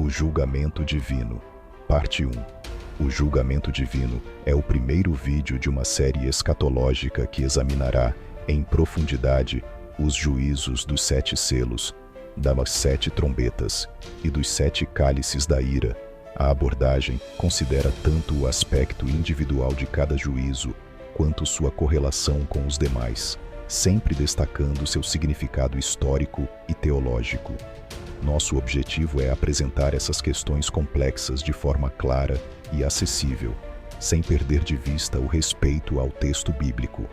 O julgamento divino, parte 1. O julgamento divino é o primeiro vídeo de uma série escatológica que examinará, em profundidade, os juízos dos 7 selos, das 7 trombetas e dos 7 cálices da ira. A abordagem considera tanto o aspecto individual de cada juízo, quanto sua correlação com os demais, sempre destacando seu significado histórico e teológico. Nosso objetivo é apresentar essas questões complexas de forma clara e acessível, sem perder de vista o respeito ao texto bíblico.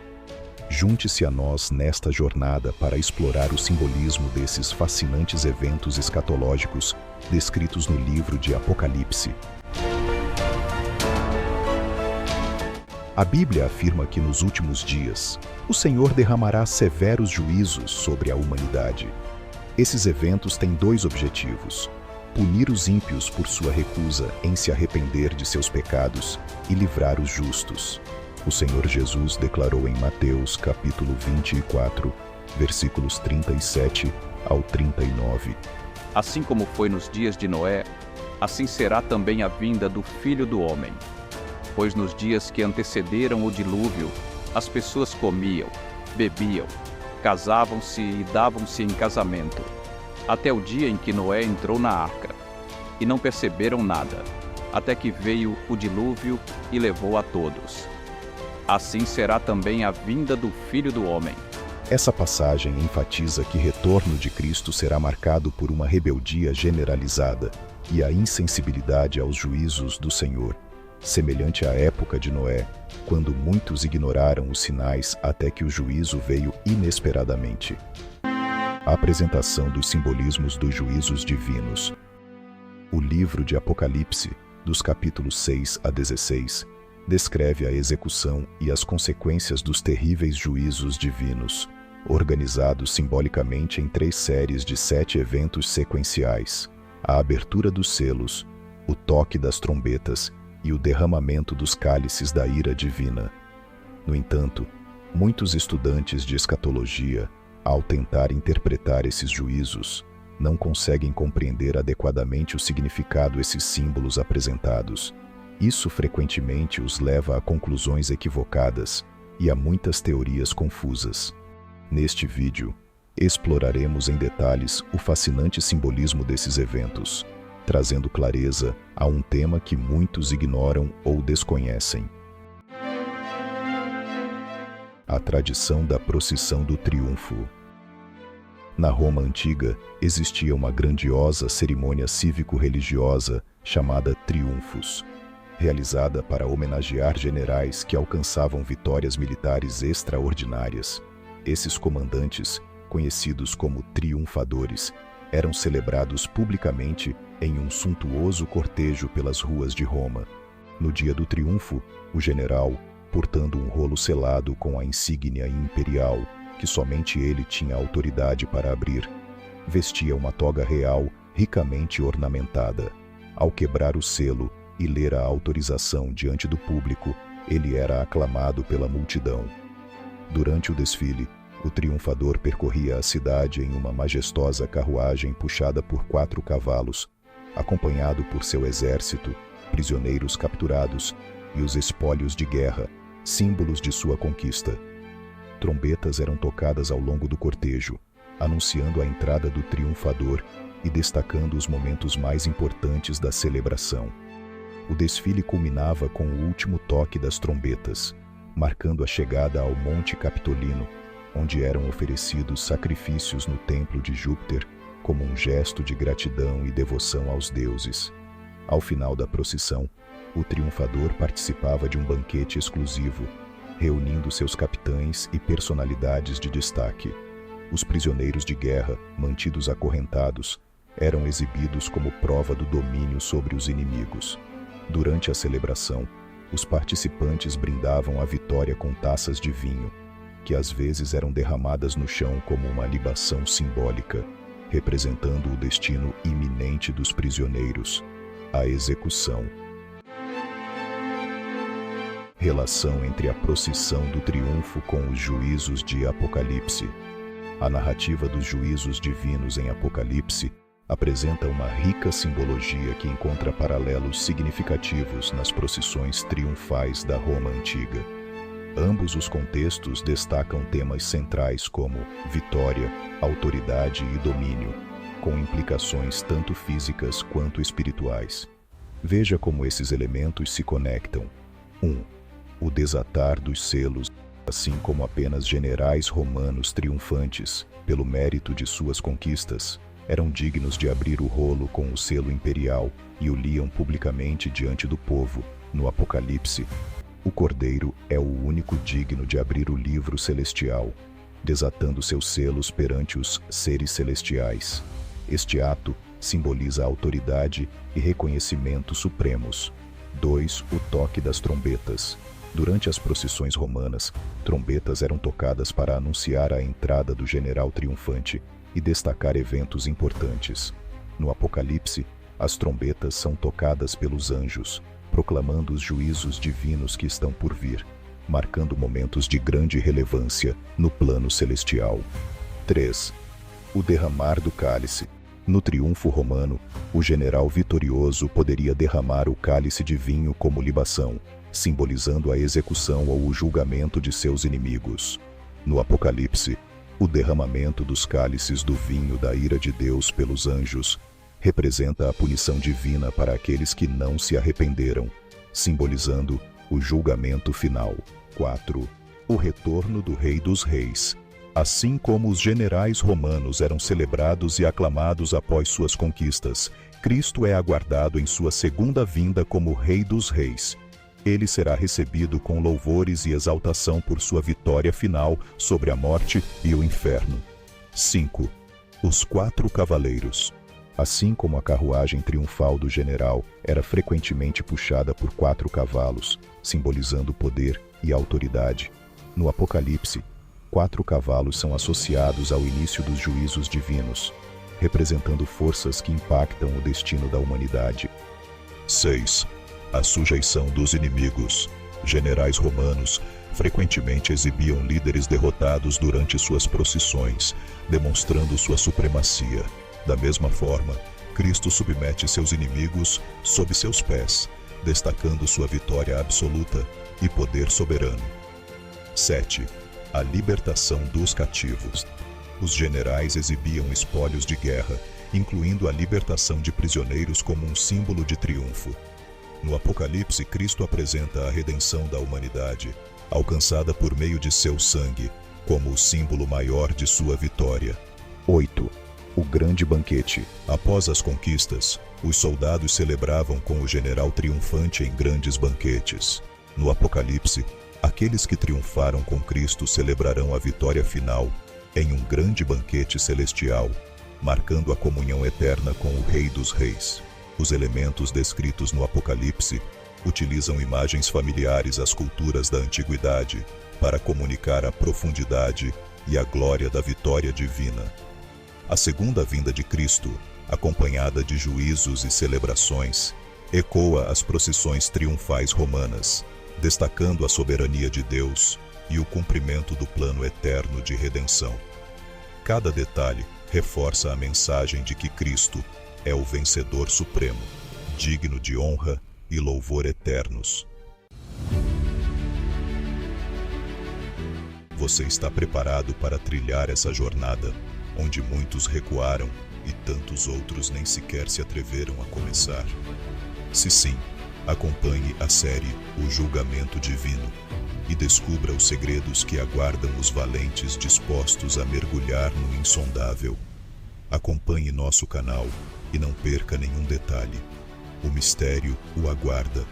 Junte-se a nós nesta jornada para explorar o simbolismo desses fascinantes eventos escatológicos descritos no livro de Apocalipse. A Bíblia afirma que nos últimos dias, o Senhor derramará severos juízos sobre a humanidade. Esses eventos têm 2 objetivos: punir os ímpios por sua recusa em se arrepender de seus pecados e livrar os justos. O Senhor Jesus declarou em Mateus capítulo 24, versículos 37 ao 39. Assim como foi nos dias de Noé, assim será também a vinda do Filho do Homem. Pois nos dias que antecederam o dilúvio, as pessoas comiam, bebiam, casavam-se e davam-se em casamento, até o dia em que Noé entrou na arca, e não perceberam nada, até que veio o dilúvio e levou a todos. Assim será também a vinda do Filho do Homem. Essa passagem enfatiza que o retorno de Cristo será marcado por uma rebeldia generalizada e a insensibilidade aos juízos do Senhor, semelhante à época de Noé, quando muitos ignoraram os sinais até que o juízo veio inesperadamente. A apresentação dos simbolismos dos juízos divinos. O livro de Apocalipse, dos capítulos 6 a 16, descreve a execução e as consequências dos terríveis juízos divinos, organizados simbolicamente em 3 séries de 7 eventos sequenciais: a abertura dos selos, o toque das trombetas e o derramamento dos cálices da ira divina. No entanto, muitos estudantes de escatologia, ao tentar interpretar esses juízos, não conseguem compreender adequadamente o significado desses símbolos apresentados. Isso frequentemente os leva a conclusões equivocadas e a muitas teorias confusas. Neste vídeo, exploraremos em detalhes o fascinante simbolismo desses eventos, trazendo clareza a um tema que muitos ignoram ou desconhecem. A tradição da procissão do triunfo. Na Roma antiga, existia uma grandiosa cerimônia cívico-religiosa chamada triunfos, realizada para homenagear generais que alcançavam vitórias militares extraordinárias. Esses comandantes, conhecidos como triunfadores, eram celebrados publicamente em um suntuoso cortejo pelas ruas de Roma. No dia do triunfo, o general, portando um rolo selado com a insígnia imperial, que somente ele tinha autoridade para abrir, vestia uma toga real ricamente ornamentada. Ao quebrar o selo e ler a autorização diante do público, ele era aclamado pela multidão. Durante o desfile, o triunfador percorria a cidade em uma majestosa carruagem puxada por 4 cavalos, acompanhado por seu exército, prisioneiros capturados e os espólios de guerra, símbolos de sua conquista. Trombetas eram tocadas ao longo do cortejo, anunciando a entrada do triunfador e destacando os momentos mais importantes da celebração. O desfile culminava com o último toque das trombetas, marcando a chegada ao Monte Capitolino, onde eram oferecidos sacrifícios no templo de Júpiter como um gesto de gratidão e devoção aos deuses. Ao final da procissão, o triunfador participava de um banquete exclusivo, reunindo seus capitães e personalidades de destaque. Os prisioneiros de guerra, mantidos acorrentados, eram exibidos como prova do domínio sobre os inimigos. Durante a celebração, os participantes brindavam a vitória com taças de vinho, que às vezes eram derramadas no chão como uma libação simbólica, representando o destino iminente dos prisioneiros, a execução. Relação entre a procissão do triunfo com os juízos de Apocalipse. A narrativa dos juízos divinos em Apocalipse apresenta uma rica simbologia que encontra paralelos significativos nas procissões triunfais da Roma antiga. Ambos os contextos destacam temas centrais como vitória, autoridade e domínio, com implicações tanto físicas quanto espirituais. Veja como esses elementos se conectam. 1. O desatar dos selos, assim como apenas generais romanos triunfantes, pelo mérito de suas conquistas, eram dignos de abrir o rolo com o selo imperial e o liam publicamente diante do povo. No Apocalipse, o Cordeiro é o único digno de abrir o livro celestial, desatando seus selos perante os seres celestiais. Este ato simboliza a autoridade e reconhecimento supremos. 2. O toque das trombetas. Durante as procissões romanas, trombetas eram tocadas para anunciar a entrada do general triunfante e destacar eventos importantes. No Apocalipse, as trombetas são tocadas pelos anjos, proclamando os juízos divinos que estão por vir, marcando momentos de grande relevância no plano celestial. 3. O derramar do cálice. No triunfo romano, o general vitorioso poderia derramar o cálice de vinho como libação, simbolizando a execução ou o julgamento de seus inimigos. No Apocalipse, o derramamento dos cálices do vinho da ira de Deus pelos anjos representa a punição divina para aqueles que não se arrependeram, simbolizando o julgamento final. 4. O retorno do Rei dos Reis. Assim como os generais romanos eram celebrados e aclamados após suas conquistas, Cristo é aguardado em sua segunda vinda como Rei dos Reis. Ele será recebido com louvores e exaltação por sua vitória final sobre a morte e o inferno. 5. Os 4 cavaleiros. Assim como a carruagem triunfal do general era frequentemente puxada por 4 cavalos, simbolizando poder e autoridade, no Apocalipse, 4 cavalos são associados ao início dos juízos divinos, representando forças que impactam o destino da humanidade. 6. A sujeição dos inimigos. Generais romanos frequentemente exibiam líderes derrotados durante suas procissões, demonstrando sua supremacia. Da mesma forma, Cristo submete seus inimigos sob seus pés, destacando sua vitória absoluta e poder soberano. 7. A libertação dos cativos. Os generais exibiam espólios de guerra, incluindo a libertação de prisioneiros como um símbolo de triunfo. No Apocalipse, Cristo apresenta a redenção da humanidade, alcançada por meio de seu sangue, como o símbolo maior de sua vitória. 8. O grande banquete. Após as conquistas, os soldados celebravam com o general triunfante em grandes banquetes. No Apocalipse, aqueles que triunfaram com Cristo celebrarão a vitória final em um grande banquete celestial, marcando a comunhão eterna com o Rei dos Reis. Os elementos descritos no Apocalipse utilizam imagens familiares às culturas da antiguidade para comunicar a profundidade e a glória da vitória divina. A segunda vinda de Cristo, acompanhada de juízos e celebrações, ecoa as procissões triunfais romanas, destacando a soberania de Deus e o cumprimento do plano eterno de redenção. Cada detalhe reforça a mensagem de que Cristo é o vencedor supremo, digno de honra e louvor eternos. Você está preparado para trilhar essa jornada, onde muitos recuaram e tantos outros nem sequer se atreveram a começar? Se sim, acompanhe a série O Julgamento Divino e descubra os segredos que aguardam os valentes dispostos a mergulhar no insondável. Acompanhe nosso canal e não perca nenhum detalhe. O mistério o aguarda.